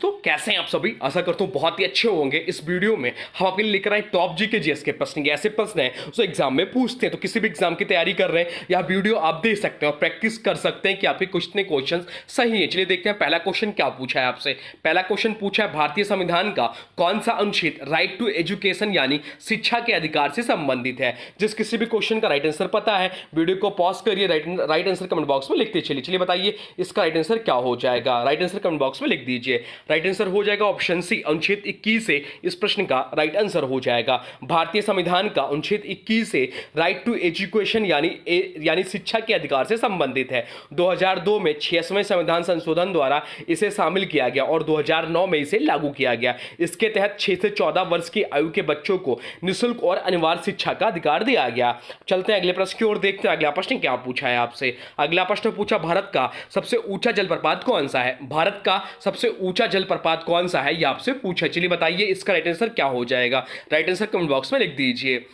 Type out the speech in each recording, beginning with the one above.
तो कैसे हैं आप सभी। आशा करता हूँ बहुत ही अच्छे होंगे। इस वीडियो में हम आपके लिए लेकर आए टॉप जी के जीएस के प्रश्न। ये ऐसे प्रश्न हैं जो एग्जाम में पूछते हैं, तो किसी भी एग्जाम की तैयारी कर रहे हैं या वीडियो आप देख सकते हैं और प्रैक्टिस कर सकते हैं कि आपके कितने क्वेश्चन सही है। चलिए देखते हैं पहला क्वेश्चन क्या पूछा है आपसे। पहला क्वेश्चन पूछा है भारतीय संविधान का कौन सा अनुच्छेद राइट टू एजुकेशन यानी शिक्षा के अधिकार से संबंधित है। जिस किसी भी क्वेश्चन का राइट आंसर पता है वीडियो को पॉज करिए, राइट आंसर कमेंट बॉक्स में लिखते चलिए। चलिए बताइए इसका राइट आंसर क्या हो जाएगा। राइट आंसर कमेंट बॉक्स में लिख दीजिए। राइट आंसर हो जाएगा ऑप्शन सी, अनुच्छेद 21 से इस प्रश्न का राइट आंसर हो जाएगा। भारतीय संविधान का अनुच्छेद 21 से राइट टू एजुकेशन यानी शिक्षा के अधिकार से संबंधित है। 2002 में 66वें संविधान संशोधन द्वारा इसे शामिल किया गया और 2009 में इसे लागू किया गया। इसके तहत 6 से 14 वर्ष की आयु के बच्चों को निःशुल्क और अनिवार्य शिक्षा का अधिकार दिया गया। चलते हैं अगले प्रश्न की ओर, देखते हैं अगला प्रश्न क्या पूछा है आपसे। अगला प्रश्न पूछा भारत का सबसे ऊंचा जलप्रपात कौन सा है। भारत का सबसे ऊंचा जलप्रपात कौन सा है, यह आपसे पूछा। चलिए बताइए इसका राइट आंसर क्या हो जाएगा। राइट आंसर कमेंट बॉक्स में लिख दीजिए।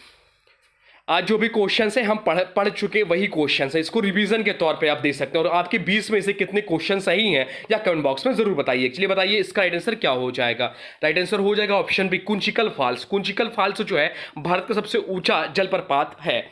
आज जो भी क्वेश्चन है हम पढ़ चुके वही क्वेश्चन है, इसको रिवीजन के तौर पे आप दे सकते हैं और आपके 20 में से कितने क्वेश्चन सही हैं या कमेंट बॉक्स में जरूर बताइए। चलिए बताइए इसका राइट आंसर क्या हो जाएगा। राइट आंसर हो जाएगा option B, Kunchikal falls. Kunchikal falls जो है भारत का सबसे ऊंचा जलप्रपात है।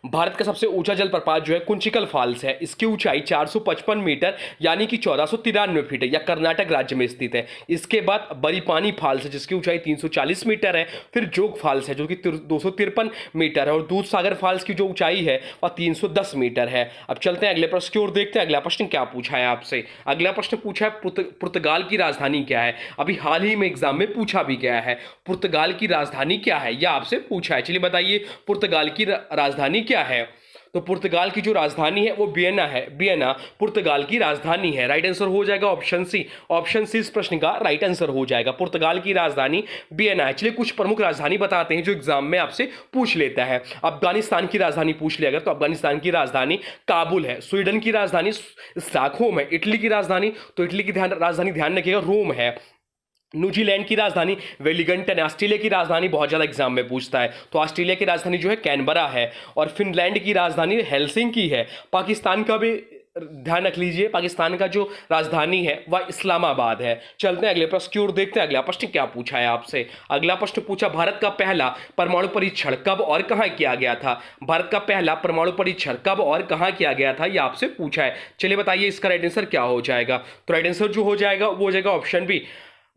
भारत का सबसे ऊंचा जलप्रपात जो है कुंचिकल फॉल्स है। इसकी ऊंचाई 455 मीटर यानी कि 1493 फीट है, या कर्नाटक राज्य में स्थित है। इसके बाद बरीपानी फॉल्स है जिसकी ऊंचाई 340 मीटर है। फिर जोग फॉल्स है जो कि 253 मीटर है और दूध सागर फॉल्स की जो ऊंचाई है वह 310 मीटर है। अब चलते हैं अगले प्रश्न की ओर, देखते हैं अगला प्रश्न क्या पूछा है आपसे। अगला प्रश्न पूछा है पुर्तगाल की राजधानी क्या है। अभी हाल ही में एग्जाम में पूछा भी गया है, पुर्तगाल की राजधानी क्या है यह आपसे पूछा है। चलिए बताइए पुर्तगाल की राजधानी क्या है। तो पुर्तगाल की जो राजधानी है वो वियना है। वियना पुर्तगाल की राजधानी है। राइट आंसर हो जाएगा ऑप्शन सी। ऑप्शन सी इस प्रश्न का राइट आंसर हो जाएगा। पुर्तगाल की राजधानी वियना है। चलिए कुछ प्रमुख राजधानी बताते हैं जो एग्जाम में आपसे पूछ लेता है। अफगानिस्तान की राजधानी पूछ लिया अगर तो अफगानिस्तान की राजधानी काबुल है। स्वीडन की राजधानी स्टॉकहोम है। इटली की राजधानी, तो इटली की राजधानी ध्यान रखिएगा रोम है। न्यूजीलैंड की राजधानी वेलिंगटन है। ऑस्ट्रेलिया की राजधानी बहुत ज़्यादा एग्जाम में पूछता है, तो ऑस्ट्रेलिया की राजधानी जो है कैनबरा है। और फिनलैंड की राजधानी हेलसिंकी है। पाकिस्तान का भी ध्यान रख लीजिए, पाकिस्तान का जो राजधानी है वह इस्लामाबाद है। चलते हैं अगले प्रश्न की ओर, देखते हैं अगला प्रश्न क्या पूछा है आपसे। अगला प्रश्न पूछा भारत का पहला परमाणु परीक्षण कब और कहां किया गया था। भारत का पहला परमाणु परीक्षण कब और कहां किया गया था यह आपसे पूछा है। चलिए बताइए इसका राइट आंसर क्या हो जाएगा। तो राइट आंसर जो हो जाएगा वो हो जाएगा ऑप्शन बी,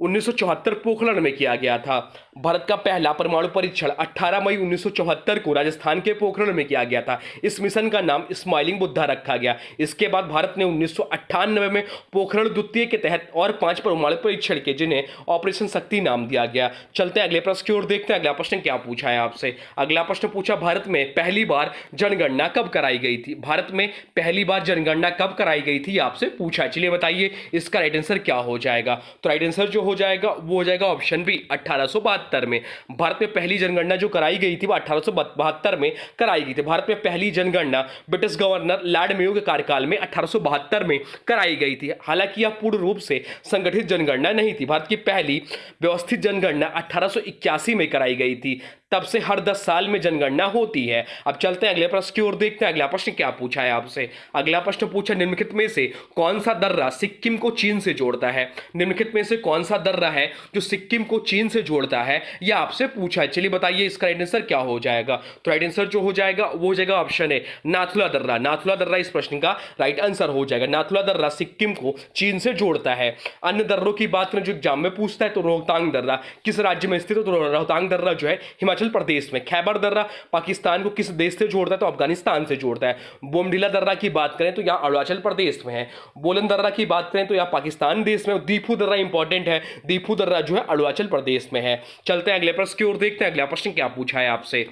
1974 पोखरण में किया गया था। भारत का पहला परमाणु परीक्षण 18 मई 1974 को राजस्थान के पोखरण में किया गया था। इस मिशन का नाम स्माइलिंग बुद्धा रखा गया। इसके बाद भारत ने 1998 में पोखरण द्वितीय के तहत और 5 परमाणु परीक्षण के जिन्हें ऑपरेशन शक्ति नाम दिया गया। चलते हैं अगले प्रश्न की ओर, देखते हैं अगला प्रश्न क्या पूछा है आपसे। अगला प्रश्न पूछा भारत में पहली बार जनगणना कब कराई गई थी। भारत में पहली बार जनगणना कब कराई गई थी आपसे पूछा। चलिए बताइए इसका राइट आंसर क्या हो जाएगा। तो राइट आंसर जो हो जाएगा वो हो जाएगा ऑप्शन बी, 1872 में। भारत में पहली जनगणना जो कराई गई थी वो 1872 में कराई गई थी। भारत में पहली जनगणना ब्रिटिश गवर्नर लॉर्ड मेयो के कार्यकाल में 1872 में कराई गई थी। हालांकि यह पूर्ण रूप से संगठित जनगणना नहीं थी। भारत की पहली व्यवस्थित जनगणना 1881 में कराई गई थी। तब से हर 10 साल में जनगणना होती है। अब चलते हैं अगले प्रश्न की ओर, देखते हैं अगला प्रश्न क्या पूछा है आपसे। अगला प्रश्न पूछा निम्नलिखित में से कौन सा दर्रा सिक्किम को चीन से जोड़ता है। निम्नलिखित में से कौन सा दर्रा है जो सिक्किम को चीन से जोड़ता है यह आपसे पूछा है। चलिए बताइए इसका राइट आंसर क्या हो जाएगा। तो राइट आंसर जो हो जाएगा वो हो जाएगा ऑप्शन है नाथुला दर्रा। नाथुला दर्रा इस प्रश्न का राइट आंसर हो जाएगा। नाथुला दर्रा सिक्किम को चीन से जोड़ता है। अन्य दर्रों की बात करें जो एग्जाम में पूछता है तो रोहतांग दर्रा किस राज्य में स्थित है। तो रोहतांग दर्रा जो है हिमाचल प्रदेश में। खैबर दर्रा पाकिस्तान को किस देश से जोड़ता है तो अफगानिस्तान से जोड़ता है। बोमडीला दर्रा की बात करें तो यह अरुणाचल प्रदेश में है। बोलन दर्रा की बात करें तो यह पाकिस्तान देश में। दीफू दर्रा इंपॉर्टेंट है, दीफू दर्रा जो है अरुणाचल प्रदेश में है। चलते हैं अगले प्रश्न की ओर, देखते हैं अगला प्रश्न क्या पूछा है आपसे।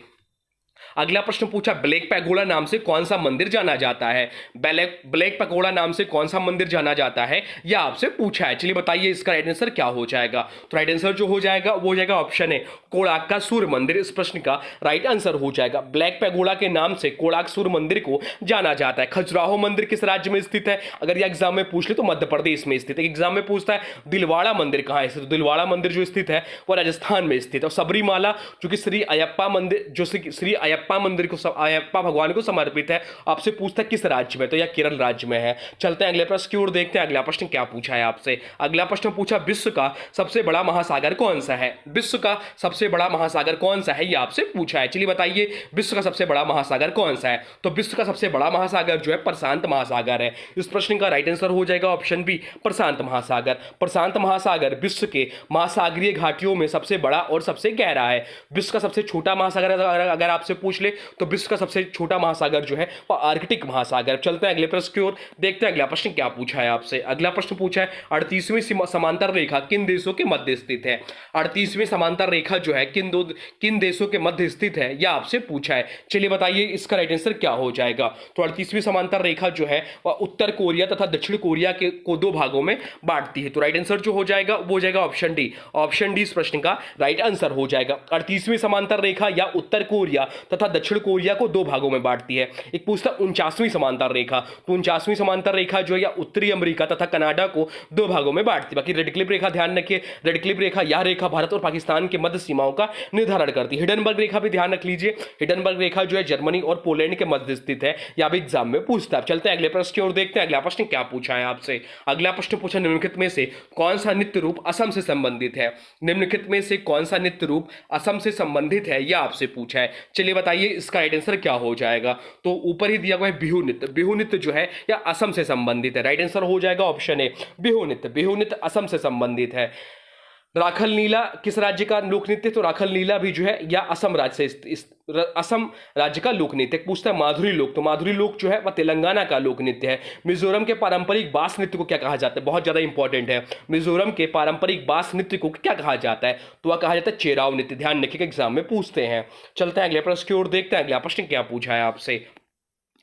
अगला प्रश्न पूछा ब्लैक पैगोडा नाम से कौन सा मंदिर जाना जाता है। ब्लैक पैगोडा नाम से कौन सा मंदिर जाना जाता है यह आपसे पूछा है। चलिए बताइए इसका राइट आंसर क्या हो जाएगा। तो राइट आंसर जो हो जाएगा वो हो जाएगा ऑप्शन है कोणार्क का सूर्य मंदिर। इस प्रश्न का राइट आंसर हो जाएगा। ब्लैक पैगोडा के नाम से कोणार्क सूर्य मंदिर को जाना जाता है। खजुराहो मंदिर किस राज्य में स्थित है। अगर यह एग्जाम में पूछ ले तो मध्य प्रदेश में स्थित है। एग्जाम में पूछता है दिलवाड़ा मंदिर कहाँ स्थित। दिलवाड़ा मंदिर जो स्थित है वो राजस्थान में स्थित है। और सबरीमाला जो कि श्री अयप्पा मंदिर, जो श्री अयप्पा अयप्पा मंदिर को अयप्पा भगवान को समर्पित है। आपसे पूछता है किस राज्य में, तो यह केरल राज्य में है। चलते हैं अगले प्रश्न की ओर, देखते हैं अगला प्रश्न क्या पूछा है आपसे। अगला प्रश्न पूछा विश्व का सबसे बड़ा महासागर कौन सा है। विश्व का सबसे बड़ा महासागर कौन सा है, यह आपसे पूछा है। चलिए बताइए विश्व का सबसे बड़ा महासागर कौन सा है। तो विश्व का सबसे बड़ा महासागर जो है प्रशांत महासागर है। इस प्रश्न का राइट आंसर हो जाएगा ऑप्शन बी, प्रशांत महासागर। प्रशांत महासागर विश्व के महासागरीय घाटियों में सबसे बड़ा और सबसे गहरा है। विश्व का सबसे छोटा महासागर अगर आपसे पूछ ले तो विश्व का सबसे छोटा महासागर जो है वह आर्कटिक महासागर। चलते हैं अगले प्रश्न की ओर, देखते हैं अगला प्रश्न क्या पूछा है आपसे। अगला प्रश्न पूछा है 38वीं समांतर रेखा किन देशों के मध्य स्थित है। 38वीं समांतर रेखा जो है किन देशों के मध्य स्थित है, यह आपसे पूछा है। चलिए बताइए इसका राइट आंसर क्या हो जाएगा। तो 38वीं समांतर रेखा जो है वह उत्तर कोरिया तथा दक्षिण कोरिया को दो भागों में बांटती है। तो राइट आंसर जो हो जाएगा वो हो जाएगा ऑप्शन डी। ऑप्शन डी इस प्रश्न का राइट आंसर हो जाएगा। 38वीं समांतर रेखा या उत्तर कोरिया तथा दक्षिण कोरिया को दो भागों में बांटती है। एक पूछता 49वीं समांतर रेखा, तो 49वीं समांतर रेखा जो है या उत्तरी अमेरिका तथा कनाडा को दो भागों में बांटती है। बाकी रेड क्लिप रेखा ध्यान रखिए, रेड क्लिप रेखा यह रेखा भारत और पाकिस्तान के मध्य सीमाओं का निर्धारण करती है। हिडनबर्ग रेखा भी ध्यान रख लीजिए, हिडनबर्ग रेखा जो है जर्मनी और पोलैंड के मध्य स्थित है। यह भी एग्जाम में पूछता है। चलते हैं अगले प्रश्न की ओर, देखते हैं अगला प्रश्न क्या पूछा है आपसे। अगला प्रश्न पूछा निम्नलिखित में से कौन सा नृत्य रूप असम से संबंधित है। निम्नलिखित में से कौन सा नृत्य रूप असम से संबंधित है, यह आपसे पूछा है। चलिए बताइए इसका राइट आंसर क्या हो जाएगा। तो ऊपर ही दिया हुआ है बिहू नृत्य। बिहू नृत्य जो है यह असम से संबंधित है। राइट आंसर हो जाएगा ऑप्शन ए, बिहू नृत्य। बिहू नृत्य असम से संबंधित है। राखल नीला किस राज्य का लोक नृत्य, तो राखल नीला भी जो है या असम राज्य से असम राज्य का लोक नृत्य। पूछता है माधुरी लोक, तो माधुरी लोक जो है वह तेलंगाना का लोक नृत्य है। मिजोरम के पारंपरिक बास नृत्य को क्या कहा जाता है, बहुत ज्यादा इंपॉर्टेंट है। मिजोरम के पारंपरिक बास नृत्य को क्या कहा जाता है, तो वह कहा जाता है चेराव नृत्य। ध्यान रखिएगा एग्जाम में पूछते हैं। चलते हैं अगले प्रश्न की ओर, देखते हैं अगला प्रश्न क्या पूछा है आपसे।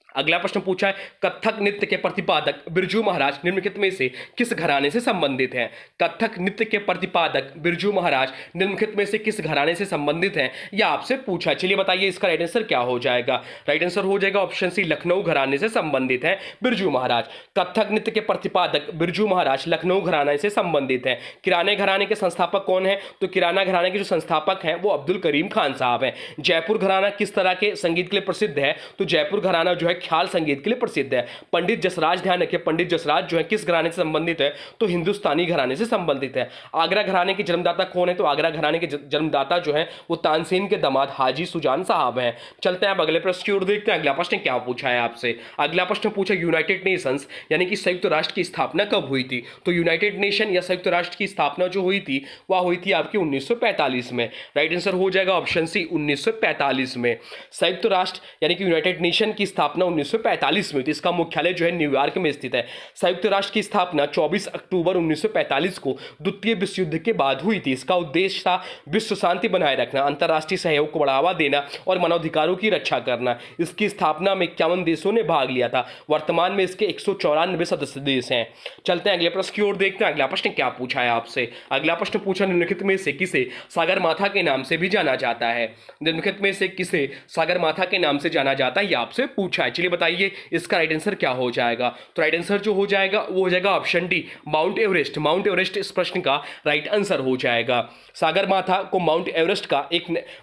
अगला प्रश्न पूछा है कथक नृत्य के प्रतिपादक बिरजू महाराज निम्नलिखित में से किस घराने से संबंधित हैं। कथक नृत्य के प्रतिपादक बिरजू महाराज निम्नलिखित में से किस घराने से संबंधित हैं, यह आपसे पूछा। चलिए बताइए इसका राइट आंसर क्या हो जाएगा। राइट आंसर हो जाएगा ऑप्शन सी, लखनऊ घराने से संबंधित है बिरजू महाराज। कथक नृत्य के प्रतिपादक बिरजू महाराज लखनऊ घराने से संबंधित है। किराने घराने के संस्थापक कौन है, तो किराना घराने के जो संस्थापक हैं वो अब्दुल करीम खान साहब हैं। जयपुर घराना किस तरह के संगीत के लिए प्रसिद्ध है, तो जयपुर घराना जो है ख्याल संगीत के लिए प्रसिद्ध है। पंडित जसराज, ध्यान रखिए पंडित जसराज जो है किस घराने से संबंधित है, तो हिंदुस्तानी घराने से संबंधित है। आगरा घराने के जन्मदाता कौन है, तो आगरा घराने के जन्मदाता जो है वो तानसेन के दामाद हाजी सुजान साहब हैं। चलते हैं अब अगले प्रश्न की ओर, देखते हैं अगला प्रश्न क्या पूछा है आपसे। अगला प्रश्न पूछा यूनाइटेड नेशंस यानी कि संयुक्त राष्ट्र की स्थापना कब हुई थी। तो यूनाइटेड नेशन या संयुक्त राष्ट्र की स्थापना जो हुई थी वह हुई थी आपकी 1945 में। राइट आंसर हो जाएगा ऑप्शन सी, 1945 में। संयुक्त राष्ट्र यानी कि यूनाइटेड नेशन की स्थापना 1945 में हुई थी। इसका मुख्यालय जो है न्यूयॉर्क में स्थित है। संयुक्त राष्ट्र की स्थापना 24 अक्टूबर 1945 को द्वितीय विश्व युद्ध के बाद हुई थी। इसका उद्देश्य था विश्व शांति बनाए रखना, अंतर्राष्ट्रीय सहयोग को बढ़ावा देना और मानवाधिकारों की रक्षा करना। इसकी स्थापना में 51 देशों ने भाग लिया था। वर्तमान में इसके 194 सदस्य देश हैं। चलते हैं अगले प्रश्न की ओर, देखते हैं अगला प्रश्न क्या पूछा है आपसे। अगला प्रश्न पूछा निम्नलिखित में से किसे सागरमाथा के नाम से भी जाना जाता है। निम्नलिखित में से किसे सागरमाथा के नाम से जाना जाता है, यह आपसे पूछा है। चलिए बताइए इसका राइट आंसर क्या हो जाएगा। तो राइट आंसर जो हो जाएगा वो हो जाएगा option D, mount Everest. Mount Everest इस प्रश्न का राइट आंसर हो जाएगा। सागरमाथा को माउंट एवरेस्ट का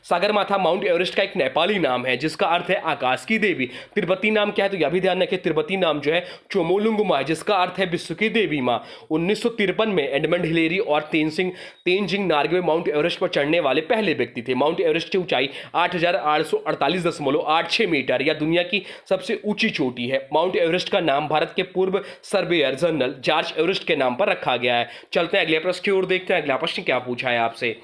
सागरमाथा माउंट एवरेस्ट का एक नेपाली नाम है जिसका अर्थ है आकाश की देवी। तिब्बती नाम क्या है, तो यह भी ध्यान रखें तिब्बती नाम जो है चोमोलुंगमा है जिसका अर्थ है विश्व की देवी माँ। 1953 में एडमंड हिलेरी और तेनजिंग नार्गे माउंट एवरेस्ट पर चढ़ने वाले पहले व्यक्ति थे। माउंट एवरेस्ट की ऊंचाई 8,848.86 मीटर या दुनिया की सबसे ऊंची चोटी है। माउंट एवरेस्ट का नाम भारत के पूर्व सर्वेयर जनरल जॉर्ज एवरेस्ट के नाम पर रखा गया है। चलते हैं अगले प्रश्न की ओर, देखते हैं अगला प्रश्न क्या पूछा है आपसे।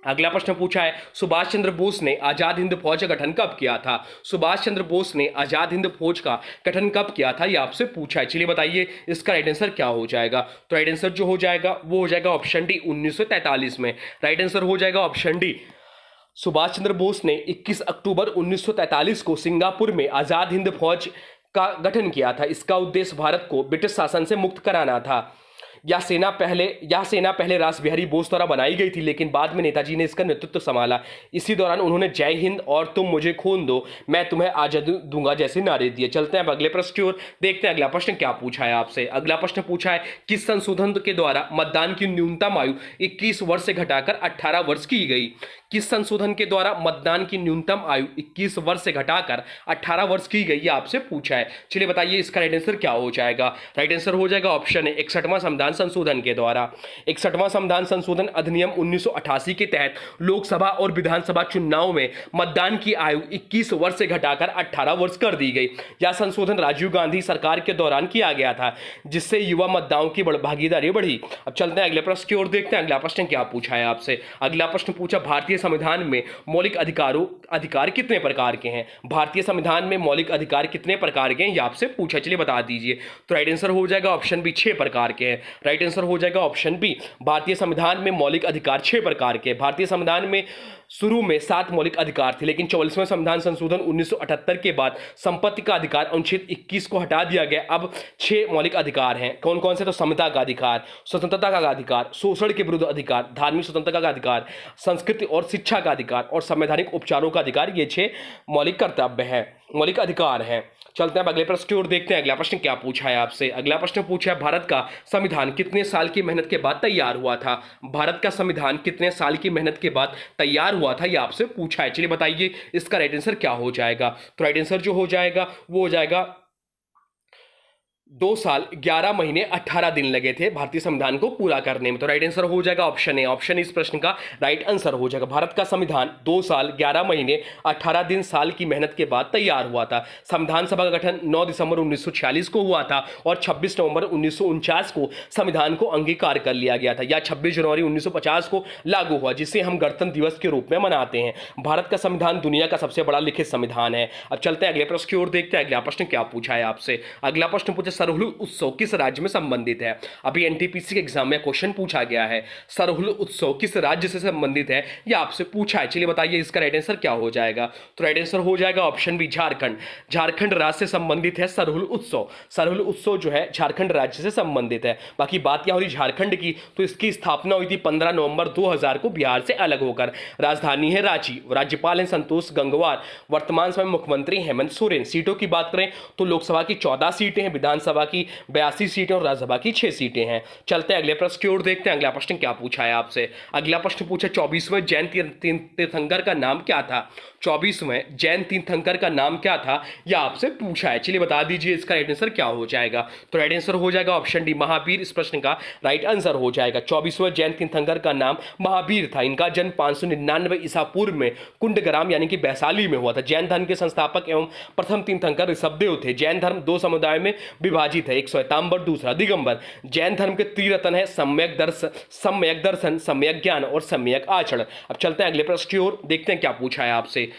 अगला प्रश्न पूछा है सुभाष चंद्र बोस ने आजाद हिंद फौज का गठन कब किया था। सुभाष चंद्र बोस ने आजाद हिंद फौज का गठन कब किया था, यह आपसे पूछा है। चलिए बताइए इसका राइट आंसर क्या हो जाएगा। तो राइट आंसर जो हो जाएगा वो हो जाएगा ऑप्शन डी, 1943 में। राइट आंसर हो जाएगा ऑप्शन डी। सुभाष चंद्र बोस ने 21 अक्टूबर 1943 को सिंगापुर में आजाद हिंद फौज का गठन किया था। इसका उद्देश्य भारत को ब्रिटिश शासन से मुक्त कराना था। यह सेना पहले रास बिहारी बोस द्वारा बनाई गई थी लेकिन बाद में नेताजी ने इसका नेतृत्व संभाला। इसी दौरान उन्होंने जय हिंद और तुम मुझे खून दो मैं तुम्हें आजादी दूंगा जैसे नारे दिए। चलते हैं अब अगले प्रश्न की ओर, देखते हैं अगला प्रश्न क्या पूछा है आपसे। अगला प्रश्न पूछा है किस संशोधन के द्वारा मतदान की न्यूनतम आयु 21 वर्ष से घटाकर 18 वर्ष की गई। किस संशोधन के द्वारा मतदान की न्यूनतम आयु 21 वर्ष से घटाकर 18 वर्ष की गई, ये आपसे पूछा है। चलिए बताइए इसका राइट आंसर क्या हो जाएगा। राइट आंसर हो जाएगा ऑप्शन है 61वां संविधान संशोधन के द्वारा। 61वां संविधान संशोधन अधिनियम 1988 के तहत लोकसभा और विधानसभा चुनाव में मतदान की आयु 21 वर्ष से घटाकर 18 वर्ष कर दी गई। यह संशोधन राजीव गांधी सरकार के दौरान किया गया था, जिससे युवा मतदाताओं की भागीदारी बढ़ी। अब चलते हैं अगले प्रश्न की ओर, देखते हैं अगला प्रश्न क्या पूछा है आपसे। अगला प्रश्न पूछा भारतीय संविधान में मौलिक अधिकार कितने प्रकार के हैं। भारतीय संविधान में मौलिक अधिकार कितने प्रकार के हैं, ये आपसे पूछा। चलिए बता दीजिए। तो राइट आंसर हो जाएगा ऑप्शन बी 6 प्रकार के हैं। राइट आंसर हो जाएगा ऑप्शन बी। भारतीय संविधान में मौलिक अधिकार 6 प्रकार के। भारतीय संविधान में शुरू में 7 मौलिक अधिकार थे, लेकिन 44वें संविधान संशोधन 1978 के बाद संपत्ति का अधिकार अनुच्छेद 21 को हटा दिया गया। अब 6 मौलिक अधिकार हैं। कौन कौन से? तो समता का अधिकार, स्वतंत्रता का अधिकार, शोषण के विरुद्ध अधिकार, धार्मिक स्वतंत्रता का अधिकार, संस्कृति और शिक्षा का अधिकार और संवैधानिक उपचारों का अधिकार। ये 6 मौलिक कर्तव्य है, मौलिक अधिकार हैं। चलते हैं अब अगले प्रश्न की ओर, देखते हैं अगला प्रश्न क्या पूछा है आपसे। अगला प्रश्न पूछा है भारत का संविधान कितने साल की मेहनत के बाद तैयार हुआ था। भारत का संविधान कितने साल की मेहनत के बाद तैयार हुआ था, यह आपसे पूछा है। चलिए बताइए इसका राइट आंसर क्या हो जाएगा। तो राइट आंसर जो हो जाएगा वो हो जाएगा 2 साल 11 महीने 18 दिन लगे थे भारतीय संविधान को पूरा करने में। तो राइट आंसर हो जाएगा ऑप्शन ए। ऑप्शन इस प्रश्न का राइट आंसर हो जाएगा। भारत का संविधान 2 साल 11 महीने 18 दिन साल की मेहनत के बाद तैयार हुआ था। संविधान सभा का गठन 9 दिसंबर 1946 को हुआ था और 26 नवंबर 1949 को संविधान को अंगीकार कर लिया गया था, या 26 जनवरी 1950 को लागू हुआ, जिसे हम गणतंत्र दिवस के रूप में मनाते हैं। भारत का संविधान दुनिया का सबसे बड़ा लिखित संविधान है। अब चलते हैं अगले प्रश्न की ओर, देखते हैं अगला प्रश्न क्या पूछा है आपसे। अगला प्रश्न पूछा सरहुल उत्सव किस राज्य में संबंधित है। अभी एनटीपीसी के एग्जाम में क्वेश्चन पूछा गया है, सरहुल उत्सव किस राज्य से संबंधित है, यह आपसे पूछा है। चलिए बताइए इसका राइट आंसर क्या हो जाएगा। तो राइट आंसर हो जाएगा ऑप्शन बी झारखंड। झारखंड राज्य से संबंधित है सरहुल उत्सव। सरहुल उत्सव जो है झारखंड राज्य से संबंधित है। बाकी बात क्या हो रही झारखंड की, तो इसकी स्थापना हुई थी 15 नवंबर 2000 को बिहार से अलग होकर। राजधानी है रांची। राज्यपाल हैं संतोष गंगवार। वर्तमान समय मुख्यमंत्री हेमंत सोरेन। सीटों की बात करें तो लोकसभा की 14 सीटें हैं, विधानसभा की 82 सीटें और राज्यसभा की 6 सीटें हैं। चलते हैं अगले प्रश्न की ओर, देखते हैं अगला प्रश्न क्या पूछा है आपसे। अगला प्रश्न पूछा 24वें जैन तीर्थंकर का नाम क्या था। 24वें जैन तीर्थंकर का नाम क्या था, यह आपसे पूछा है। चलिए बता दीजिए इसका राइट आंसर क्या हो जाएगा। तो राइट आंसर हो जाएगा ऑप्शन डी महावीर। इस प्रश्न का राइट आंसर हो जाएगा 24वें जैन तीर्थंकर का नाम महावीर था। इनका जन्म 599 ईसा पूर्व में कुंडग्राम यानी कि वैशाली में हुआ था। जैन धर्म के संस्थापक एवं प्रथम तीर्थंकर ऋषभदेव थे। जैन धर्म 2 समुदाय में विभाजित है, एक श्वेतांबर, दूसरा दिगंबर। जैन धर्म के त्रिरत्न है सम्यक दर्शन, सम्यक ज्ञान और सम्यक आचरण। अब चलते हैं अगले प्रश्न की ओर, देखते हैं क्या पूछा है आपसे।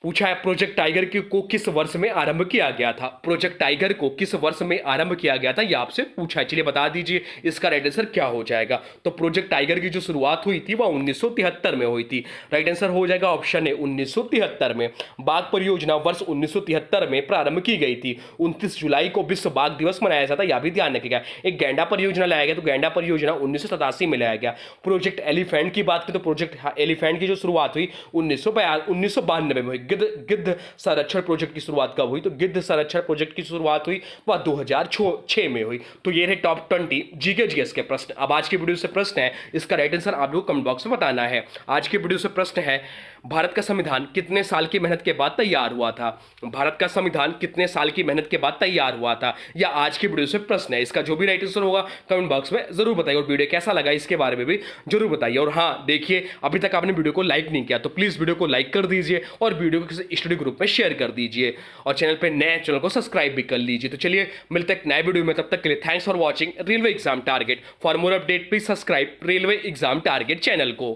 पूछा है प्रोजेक्ट टाइगर को किस वर्ष में आरंभ किया गया था। प्रोजेक्ट टाइगर को किस वर्ष में आरंभ किया गया था, यह आपसे पूछा है। चलिए बता दीजिए इसका राइट आंसर क्या हो जाएगा। तो प्रोजेक्ट टाइगर की जो शुरुआत हुई थी वह 1973 में हुई थी। राइट आंसर हो जाएगा ऑप्शन ए 1973 में। बाघ परियोजना वर्ष 1973 में प्रारंभ की गई थी। 29 जुलाई को विश्व बाघ दिवस मनाया जाता है, यह भी ध्यान रखिएगा। एक गैंडा परियोजना लाया गया, तो गैंडा परियोजना 1987 में लाया गया। प्रोजेक्ट एलिफेंट की बात करें तो प्रोजेक्ट एलिफेंट की जो शुरुआत हुई 1992 में हुई। गिद्ध संरक्षण प्रोजेक्ट की शुरुआत कब हुई, तो गिद्ध संरक्षण प्रोजेक्ट की शुरुआत हुई वह 2006 में हुई। तो ये रहे टॉप 20 जीके जीएस के प्रश्न। अब आज की वीडियो से प्रश्न है, इसका राइट आंसर आप लोग कमेंट बॉक्स में बताना है। आज की वीडियो से प्रश्न है भारत का संविधान कितने साल की मेहनत के बाद तैयार हुआ था। भारत का संविधान कितने साल की मेहनत के बाद तैयार हुआ था, या आज की वीडियो से प्रश्न है। इसका जो भी राइट आंसर होगा कमेंट बॉक्स में जरूर बताइए, और वीडियो कैसा लगा इसके बारे में भी जरूर बताइए। और हाँ देखिए, अभी तक आपने वीडियो को लाइक नहीं किया तो प्लीज वीडियो को लाइक कर दीजिए और वीडियो को किसी स्टडी ग्रुप में शेयर कर दीजिए, और चैनल पर नए चैनल को सब्सक्राइब भी कर लीजिए। तो चलिए मिलते हैं नए वीडियो में, तब तक के लिए thanks for watching railway exam target. For more update please subscribe railway exam target channel को।